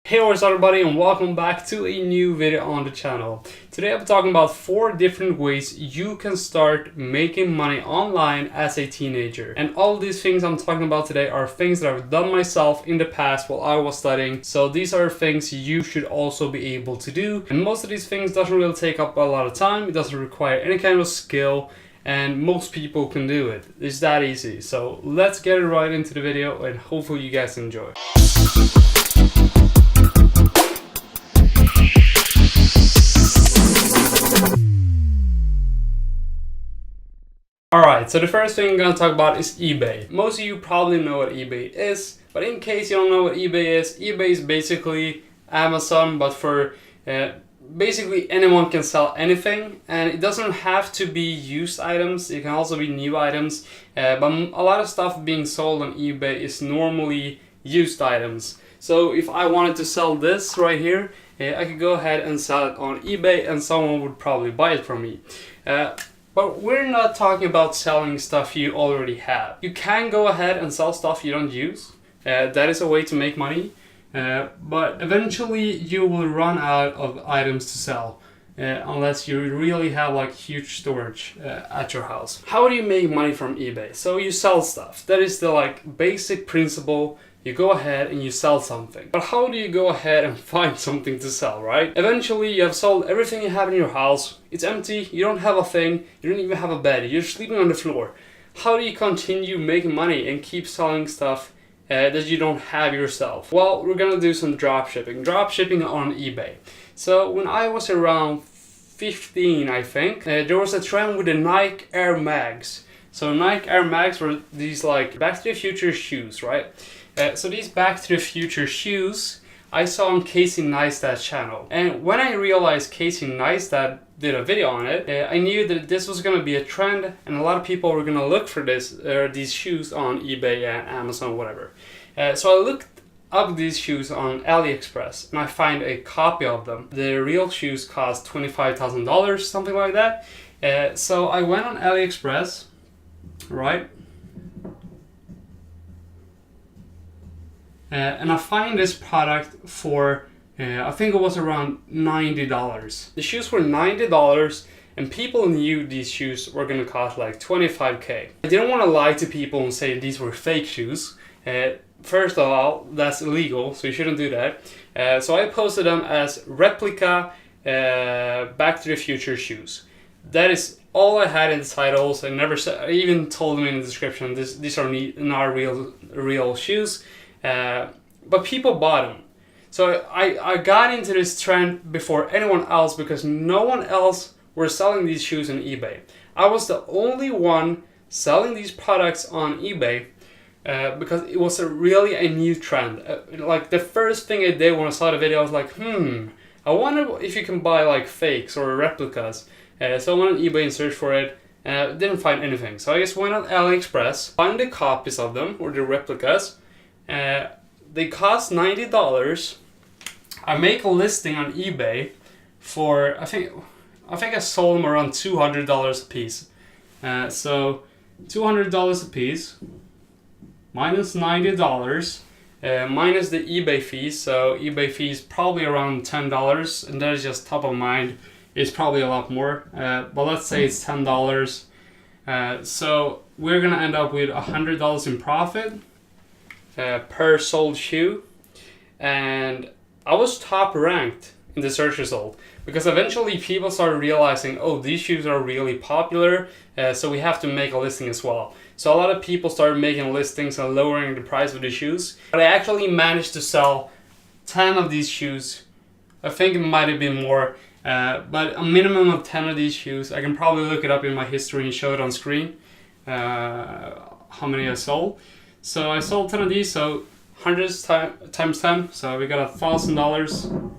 Hey, what's up everybody, and welcome back to a new video on the channel. Today I'm talking about 4 different ways you can start making money online as a teenager. And all these things I'm talking about today are things that I've done myself in the past while I was studying. So these are things you should also be able to do. And most of these things doesn't really take up a lot of time. It doesn't require any kind of skill. And most people can do it. It's that easy. So let's get right into the video and hopefully you guys enjoy. Alright, so the first thing I'm going to talk about is eBay. Most of you probably know what eBay is, but in case you don't know what eBay is basically Amazon, but for basically anyone can sell anything, and it doesn't have to be used items, it can also be new items, but a lot of stuff being sold on eBay is normally used items. So if I wanted to sell this right here, I could go ahead and sell it on eBay and someone would probably buy it from me. But we're not talking about selling stuff you already have. You can go ahead and sell stuff you don't use. That is a way to make money. But eventually you will run out of items to sell. Unless you really have like huge storage at your house. How do you make money from eBay? So you sell stuff. That is the like basic principle. You go ahead and you sell something. But how do you go ahead and find something to sell, right? Eventually you have sold everything you have in your house. It's empty, you don't have a thing, you don't even have a bed, you're sleeping on the floor. How do you continue making money and keep selling stuff that you don't have yourself? Well, we're gonna do some dropshipping. Dropshipping on eBay. So when I was around 15, I think, there was a trend with the Nike Air Mags. So Nike Air Mags were these like Back to the Future shoes, right? So these Back to the Future shoes I saw on Casey Neistat's channel. And when I realized Casey Neistat did a video on it, I knew that this was going to be a trend and a lot of people were going to look for these shoes on eBay and Amazon, whatever. So I looked up these shoes on AliExpress and I find a copy of them. The real shoes cost $25,000, something like that. So I went on AliExpress, right? And I find this product for, I think it was around $90. The shoes were $90 and people knew these shoes were gonna cost like $25K. I didn't want to lie to people and say these were fake shoes. First of all, that's illegal, so you shouldn't do that. So I posted them as replica Back to the Future shoes. That is all I had in the titles. I even told them in the description, these are not real shoes. But people bought them. So I got into this trend before anyone else because no one else were selling these shoes on eBay. I was the only one selling these products on eBay because it was really a new trend. Like the first thing I did when I saw the video, I was like, I wonder if you can buy like fakes or replicas. So I went on eBay and searched for it. Didn't find anything. So I just went on AliExpress, found the copies of them or the replicas. They cost $90. I make a listing on eBay for I think I sold them around $200 a piece. So $200 a piece minus $90 minus the eBay fees. So eBay fees probably around $10, and that is just top of mind. It's probably a lot more, but let's say it's $10. So we're gonna end up with $100 in profit. Per sold shoe, and I was top ranked in the search result because eventually people started realizing, oh, these shoes are really popular, so we have to make a listing as well. So a lot of people started making listings and lowering the price of the shoes, but I actually managed to sell 10 of these shoes. I think it might have been more, but a minimum of 10 of these shoes. I can probably look it up in my history and show it on screen how many I sold. So I sold 10 of these, so 100 times 10, so we got $1,000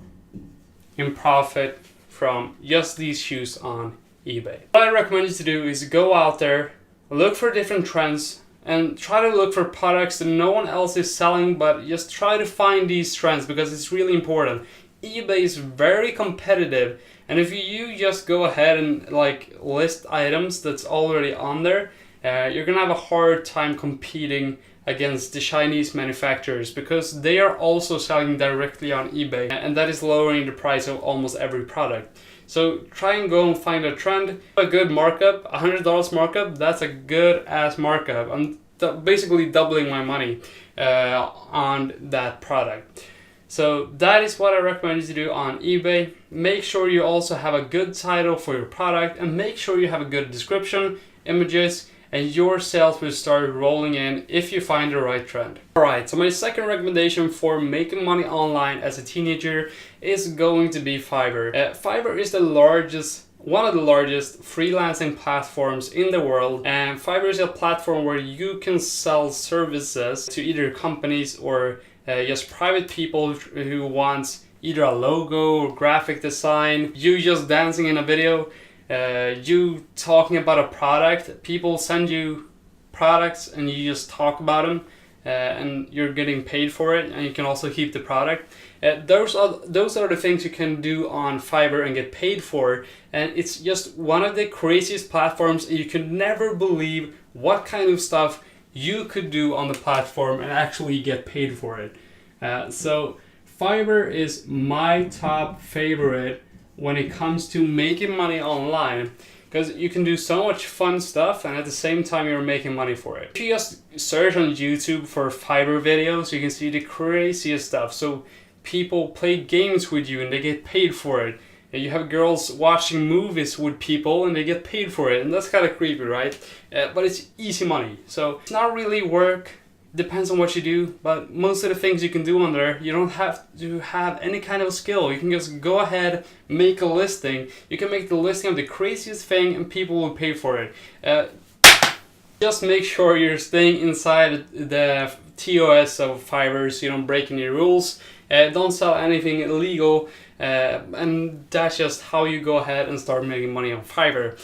in profit from just these shoes on eBay. What I recommend you to do is go out there, look for different trends, and try to look for products that no one else is selling, but just try to find these trends because it's really important. eBay is very competitive, and if you just go ahead and like list items that's already on there, you're gonna have a hard time competing against the Chinese manufacturers, because they are also selling directly on eBay, and that is lowering the price of almost every product. So try and go and find a trend, a good markup, $100 markup. That's a good ass markup. I'm basically doubling my money on that product. So that is what I recommend you to do on eBay. Make sure you also have a good title for your product, and make sure you have a good description, images, and your sales will start rolling in if you find the right trend. Alright, so my second recommendation for making money online as a teenager is going to be Fiverr. Fiverr is one of the largest freelancing platforms in the world, and Fiverr is a platform where you can sell services to either companies or just private people who want either a logo or graphic design, you just dancing in a video, you talking about a product. People send you products and you just talk about them, and you're getting paid for it, and you can also keep the product. Those are the things you can do on Fiverr and get paid for, and it's just one of the craziest platforms. You could never believe what kind of stuff you could do on the platform and actually get paid for it. So Fiverr is my top favorite when it comes to making money online, because you can do so much fun stuff and at the same time you're making money for it. If you just search on YouTube for Fiverr videos, you can see the craziest stuff. So people play games with you and they get paid for it. And you have girls watching movies with people and they get paid for it, and that's kind of creepy, right? But it's easy money, so it's not really work. Depends on what you do, but most of the things you can do on there, you don't have to have any kind of skill. You can just go ahead, make a listing. You can make the listing of the craziest thing and people will pay for it. Just make sure you're staying inside the TOS of Fiverr so you don't break any rules. Don't sell anything illegal, and that's just how you go ahead and start making money on Fiverr.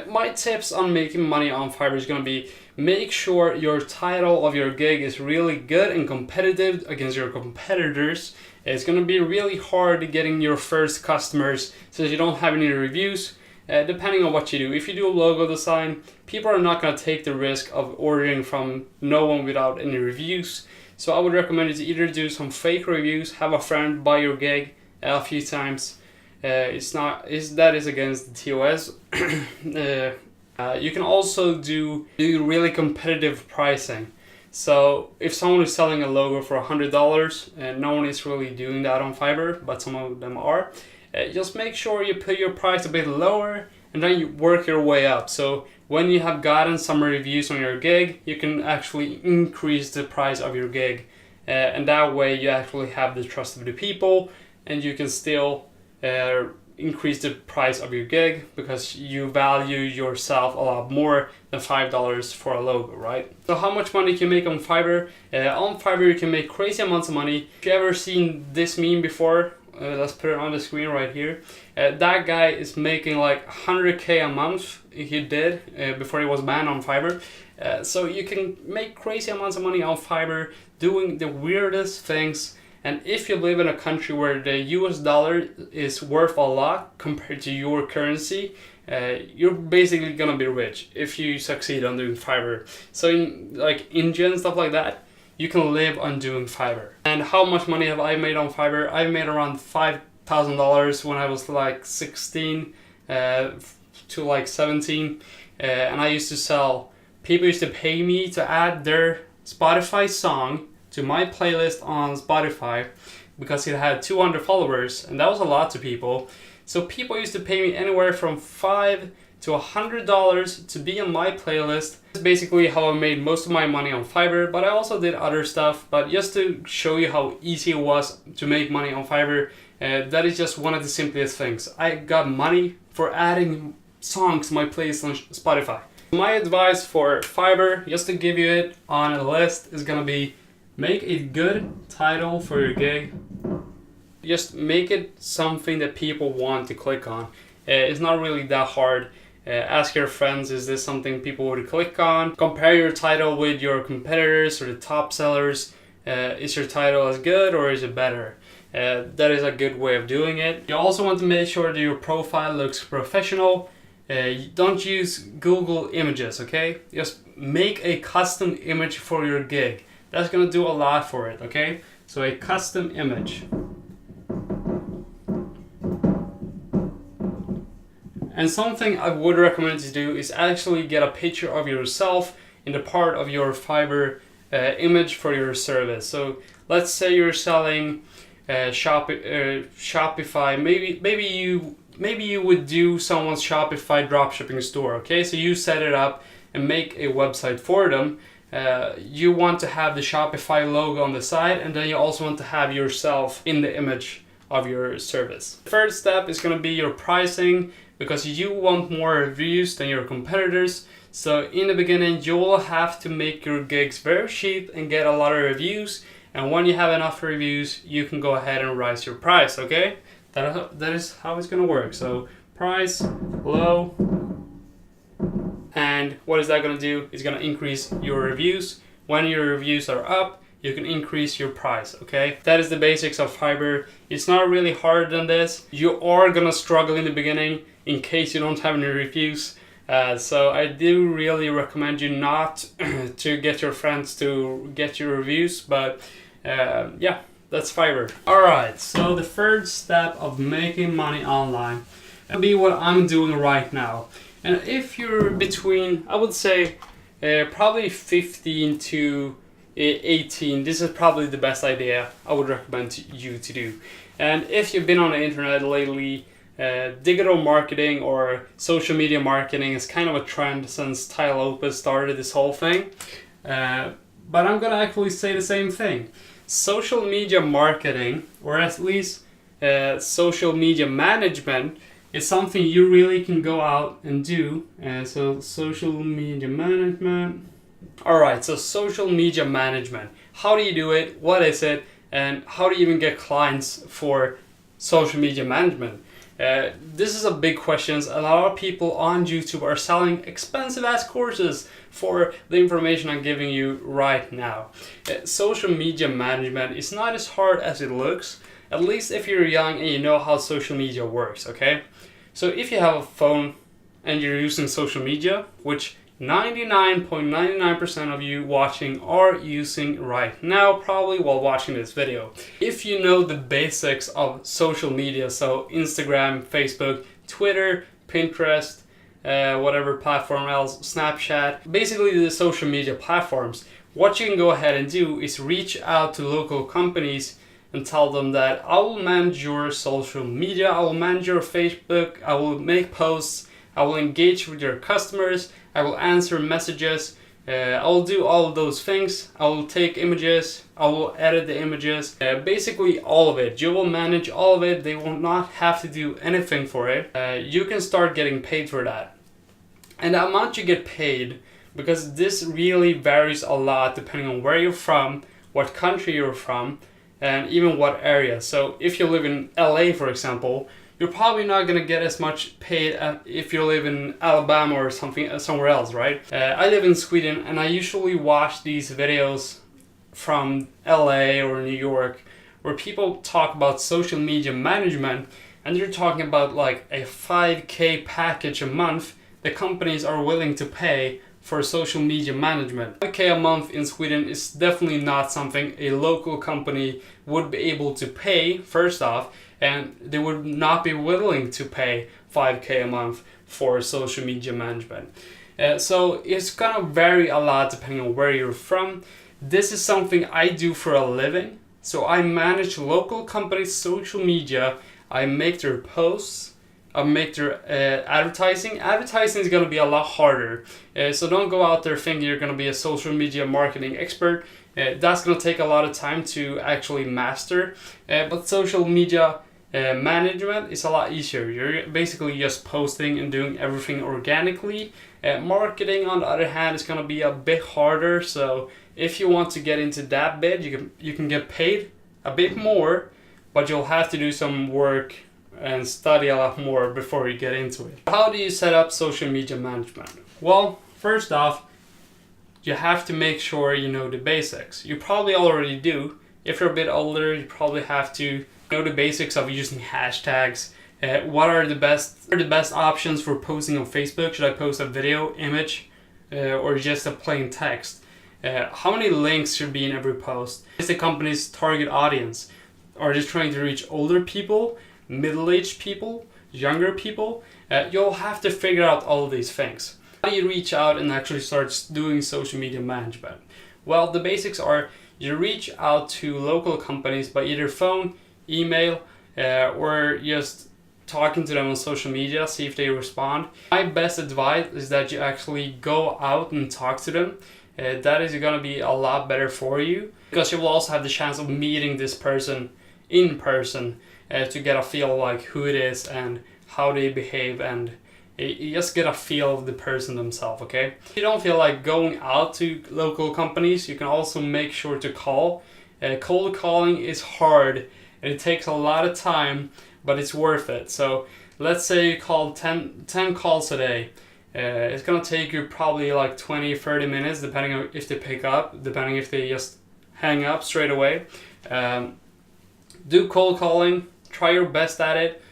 My tips on making money on Fiverr is going to be: make sure your title of your gig is really good and competitive against your competitors. It's going to be really hard getting your first customers since you don't have any reviews. Depending on what you do. If you do a logo design, people are not going to take the risk of ordering from no one without any reviews. So I would recommend you to either do some fake reviews, have a friend buy your gig a few times. That is against the TOS. You can also do really competitive pricing. So if someone is selling a logo for $100, and no one is really doing that on Fiverr, but some of them are, just make sure you put your price a bit lower and then you work your way up. So when you have gotten some reviews on your gig, you can actually increase the price of your gig, and that way you actually have the trust of the people, and you can still increase the price of your gig because you value yourself a lot more than $5 for a logo, right? So how much money can you make on Fiverr? On Fiverr you can make crazy amounts of money. If you ever seen this meme before, let's put it on the screen right here. That guy is making like 100K a month. He did before he was banned on Fiverr. So you can make crazy amounts of money on Fiverr doing the weirdest things. And if you live in a country where the US dollar is worth a lot compared to your currency, you're basically gonna be rich if you succeed on doing Fiverr. So in like India and stuff like that, you can live on doing Fiverr. And how much money have I made on Fiverr? I've made around $5,000 when I was like 16 to like 17. And I used to sell, people used to pay me to add their Spotify song to my playlist on Spotify because it had 200 followers, and that was a lot to people. So people used to pay me anywhere from $5 to $100 to be on my playlist. That's basically how I made most of my money on Fiverr, but I also did other stuff. But just to show you how easy it was to make money on Fiverr, that is just one of the simplest things. I got money for adding songs to my playlist on Spotify. My advice for Fiverr, just to give you it on a list, is gonna be: make a good title for your gig. Just make it something that people want to click on. It's not really that hard. Ask your friends, is this something people would click on? Compare your title with your competitors or the top sellers. Is your title as good or is it better? That is a good way of doing it. You also want to make sure that your profile looks professional. Don't use Google Images, okay? Just make a custom image for your gig. That's gonna do a lot for it, okay? So a custom image. And something I would recommend to do is actually get a picture of yourself in the part of your Fiverr image for your service. So let's say you're selling Shopify. Maybe you would do someone's Shopify dropshipping store. Okay, so you set it up and make a website for them. You want to have the Shopify logo on the side, and then you also want to have yourself in the image of your service. The first step is going to be your pricing, because you want more reviews than your competitors. So in the beginning, you will have to make your gigs very cheap and get a lot of reviews. And when you have enough reviews, you can go ahead and raise your price, okay? That is how it's gonna work. So price low, and what is that gonna do? It's gonna increase your reviews. When your reviews are up, you can increase your price, okay? That is the basics of Fiverr. It's not really harder than this. You are gonna struggle in the beginning in case you don't have any reviews. So I do really recommend you not to get your friends to get your reviews, but yeah, that's Fiverr. Alright, so the first step of making money online will be what I'm doing right now. And if you're between, I would say, probably 15 to 18, this is probably the best idea I would recommend you to do. And if you've been on the internet lately, digital marketing or social media marketing is kind of a trend since Tile Lopez started this whole thing. But I'm gonna actually say the same thing. Social media marketing, or at least social media management, is something you really can go out and do. So social media management. Alright, so social media management. How do you do it? What is it? And how do you even get clients for social media management? This is a big question. A lot of people on YouTube are selling expensive ass courses for the information I'm giving you right now. Social media management is not as hard as it looks, at least if you're young and you know how social media works, okay? So if you have a phone and you're using social media, which 99.99% of you watching are using right now, probably while watching this video. If you know the basics of social media, so Instagram, Facebook, Twitter, Pinterest, whatever platform else, Snapchat, basically the social media platforms, what you can go ahead and do is reach out to local companies and tell them that I will manage your social media, I will manage your Facebook, I will make posts, I will engage with your customers, I will answer messages, I will do all of those things. I will take images, I will edit the images, basically all of it. You will manage all of it. They will not have to do anything for it. You can start getting paid for that. And the amount you get paid, because this really varies a lot depending on where you're from, what country you're from, and even what area. So if you live in LA, for example, you're probably not going to get as much paid if you live in Alabama or something somewhere else, right? I live in Sweden, and I usually watch these videos from LA or New York where people talk about social media management, and they're talking about like a 5K package a month the companies are willing to pay for social media management. 5K a month in Sweden is definitely not something a local company would be able to pay, first off, and they would not be willing to pay 5K a month for social media management. So it's gonna vary a lot depending on where you're from. This is something I do for a living. So I manage local companies' social media. I make their posts, I make their advertising. Advertising is gonna be a lot harder. So don't go out there thinking you're gonna be a social media marketing expert. That's gonna take a lot of time to actually master. But social media management is a lot easier. You're basically just posting and doing everything organically. Marketing, on the other hand, is gonna be a bit harder. So if you want to get into that bit, you can get paid a bit more, but you'll have to do some work and study a lot more before you get into it. How do you set up social media management? Well, first off, you have to make sure you know the basics. You probably already do. If you're a bit older, you probably have to know the basics of using hashtags, What are the best options for posting on Facebook? Should I post a video, image, or just a plain text? How many links should be in every post? Is the company's target audience? Are they trying to reach older people, middle-aged people, younger people? You'll have to figure out all of these things. How do you reach out and actually start doing social media management? Well, the basics are you reach out to local companies by either phone, email, or just talking to them on social media, see if they respond. My best advice is that you actually go out and talk to them. That is going to be a lot better for you, because you will also have the chance of meeting this person in person to get a feel like who it is and how they behave, and you just get a feel of the person themselves, okay? If you don't feel like going out to local companies, you can also make sure to call. Cold calling is hard and it takes a lot of time, but it's worth it. So let's say you call 10 calls a day. It's gonna take you probably like 20-30 minutes, depending on if they pick up, depending if they just hang up straight away. Do cold calling, try your best at it,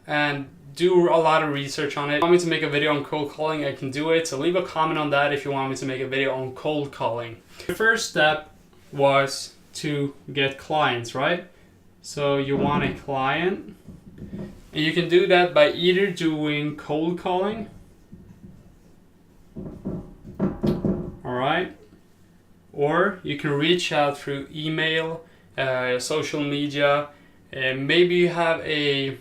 and do a lot of research on it. If you want me to make a video on cold calling, I can do it. So leave a comment on that if you want me to make a video on cold calling. The first step was to get clients, right? So you want a client, and you can do that by either doing cold calling, all right, or you can reach out through email, social media, and maybe you have a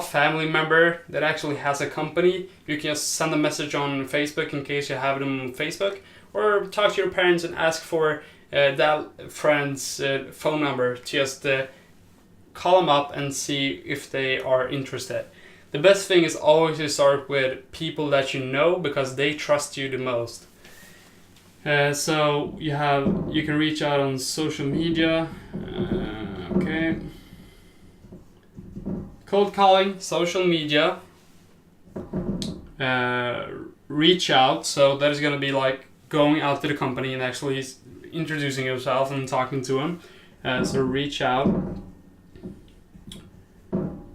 family member that actually has a company. You can just send a message on Facebook in case you have them on Facebook, or talk to your parents and ask for that friend's phone number to just call them up and see if they are interested. The best thing is always to start with people that you know, because they trust you the most. So you can reach out on social media. Okay. Cold calling, social media. Reach out. So that is going to be like going out to the company and actually introducing yourself and talking to them. So reach out.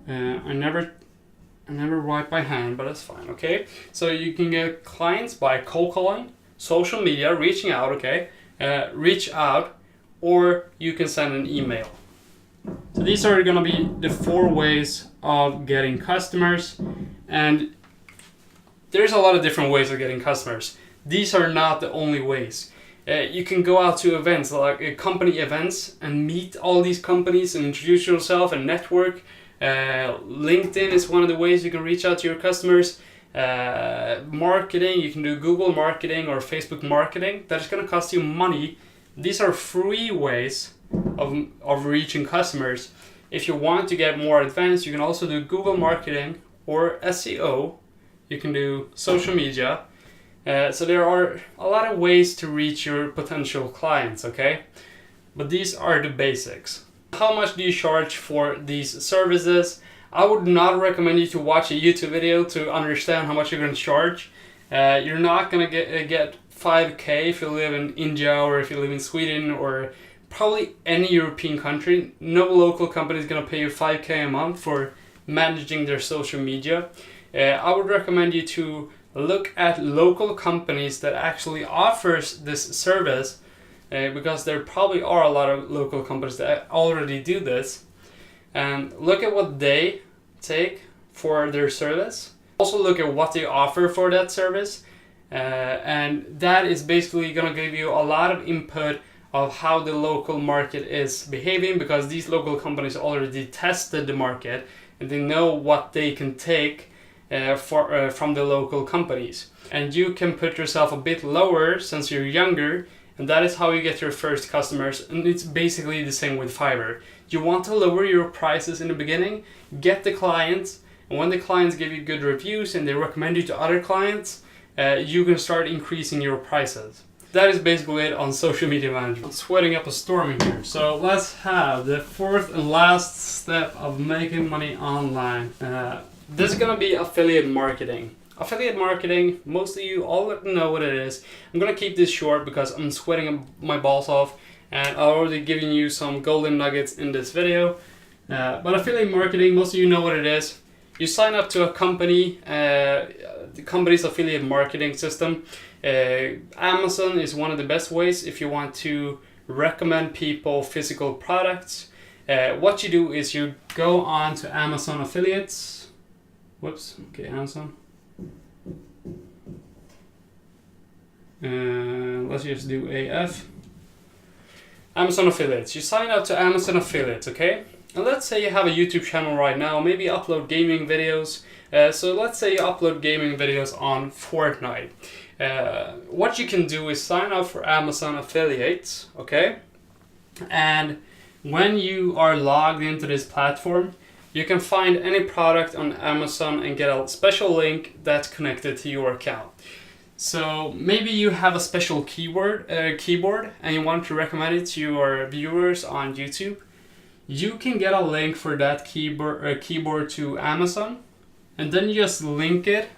I never write by hand, but that's fine, okay? So you can get clients by cold calling, social media, reaching out, okay? Reach out, or you can send an email. So these are gonna be the 4 ways of getting customers, and there's a lot of different ways of getting customers. These are not the only ways. You can go out to events, like company events, and meet all these companies and introduce yourself and network. LinkedIn is one of the ways you can reach out to your customers. Marketing, you can do Google marketing or Facebook marketing. That is going to cost you money. These are free ways of reaching customers. If you want to get more advanced, you can also do Google marketing or SEO. You can do social media. So there are a lot of ways to reach your potential clients, okay? But these are the basics. How much do you charge for these services? I would not recommend you to watch a YouTube video to understand how much you're going to charge. You're not going to get 5K if you live in India, or if you live in Sweden, or probably any European country. No local company is going to pay you 5K a month for managing their social media. I would recommend you to look at local companies that actually offers this service, because there probably are a lot of local companies that already do this, and look at what they take for their service. Also look at what they offer for that service, and that is basically going to give you a lot of input of how the local market is behaving, because these local companies already tested the market and they know what they can take from the local companies. And you can put yourself a bit lower since you're younger, and that is how you get your first customers. And it's basically the same with Fiverr. You want to lower your prices in the beginning, get the clients, and when the clients give you good reviews and they recommend you to other clients, you can start increasing your prices. That is basically it on social media management. I'm sweating up a storm in here. So let's have the 4th and last step of making money online. This is gonna be affiliate marketing. Affiliate marketing, most of you already know what it is. I'm gonna keep this short because I'm sweating my balls off, and I've already given you some golden nuggets in this video. But affiliate marketing, most of you know what it is. You sign up to a company, the company's affiliate marketing system. Amazon is one of the best ways if you want to recommend people physical products. What you do is you go on to Amazon affiliates. Whoops, okay, Amazon. Let's just do AF. Amazon affiliates. You sign up to Amazon affiliates, okay? And let's say you have a YouTube channel right now, maybe upload gaming videos. So let's say you upload gaming videos on Fortnite. What you can do is sign up for Amazon affiliates, okay? And when you are logged into this platform, you can find any product on Amazon and get a special link that's connected to your account. So maybe you have a special keyboard and you want to recommend it to your viewers on YouTube. You can get a link for that keyboard to Amazon, and then you just link it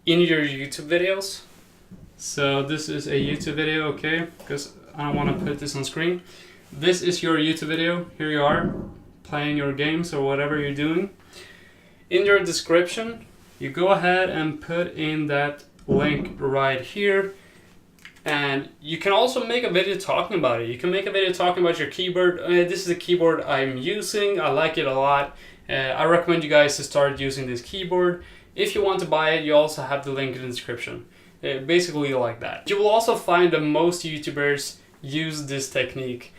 in your YouTube videos. So this is a YouTube video, okay? Because I don't want to put this on screen. This is your YouTube video. Here you are, playing your games or whatever you're doing. In your description, you go ahead and put in that link right here. And you can also make a video talking about it. You can make a video talking about your keyboard. This is a keyboard I'm using. I like it a lot. I recommend you guys to start using this keyboard. If you want to buy it, you also have the link in the description. Basically like that. You will also find that most YouTubers use this technique.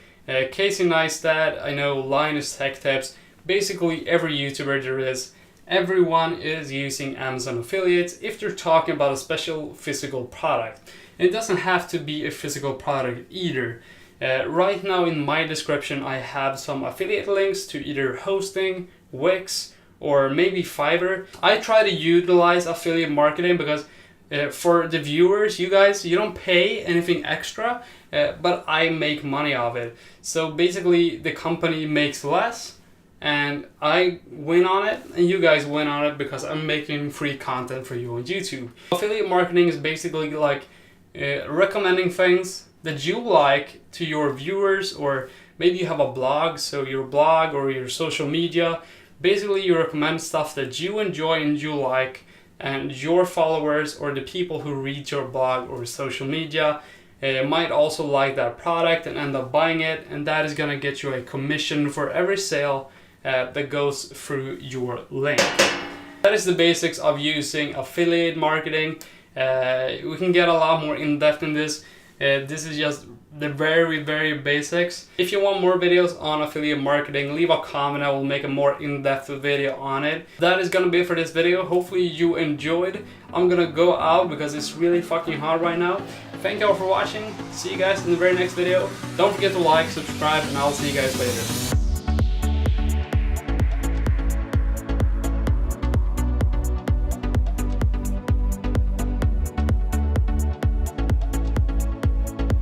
Casey Neistat, I know Linus Tech Tips, basically every YouTuber there is, everyone is using Amazon affiliates if they're talking about a special physical product. It doesn't have to be a physical product either. Right now in my description I have some affiliate links to either hosting, Wix, or maybe Fiverr. I try to utilize affiliate marketing because for the viewers, you guys, you don't pay anything extra, but I make money off it. So basically the company makes less and I win on it, and you guys win on it because I'm making free content for you on YouTube. Affiliate marketing is basically like recommending things that you like to your viewers, or maybe you have a blog, so your blog or your social media. Basically you recommend stuff that you enjoy and you like, and your followers or the people who read your blog or social media might also like that product and end up buying it, and that is gonna get you a commission for every sale that goes through your link. That is the basics of using affiliate marketing. We can get a lot more in depth in this. This is just the very basics. If you want more videos on affiliate marketing, leave a comment. I will make a more in-depth video on it. That is gonna be it for this video. Hopefully you enjoyed. I'm gonna go out because it's really fucking hot right now. Thank you all for watching. See you guys in the very next video. Don't forget to like, subscribe, and I'll see you guys later.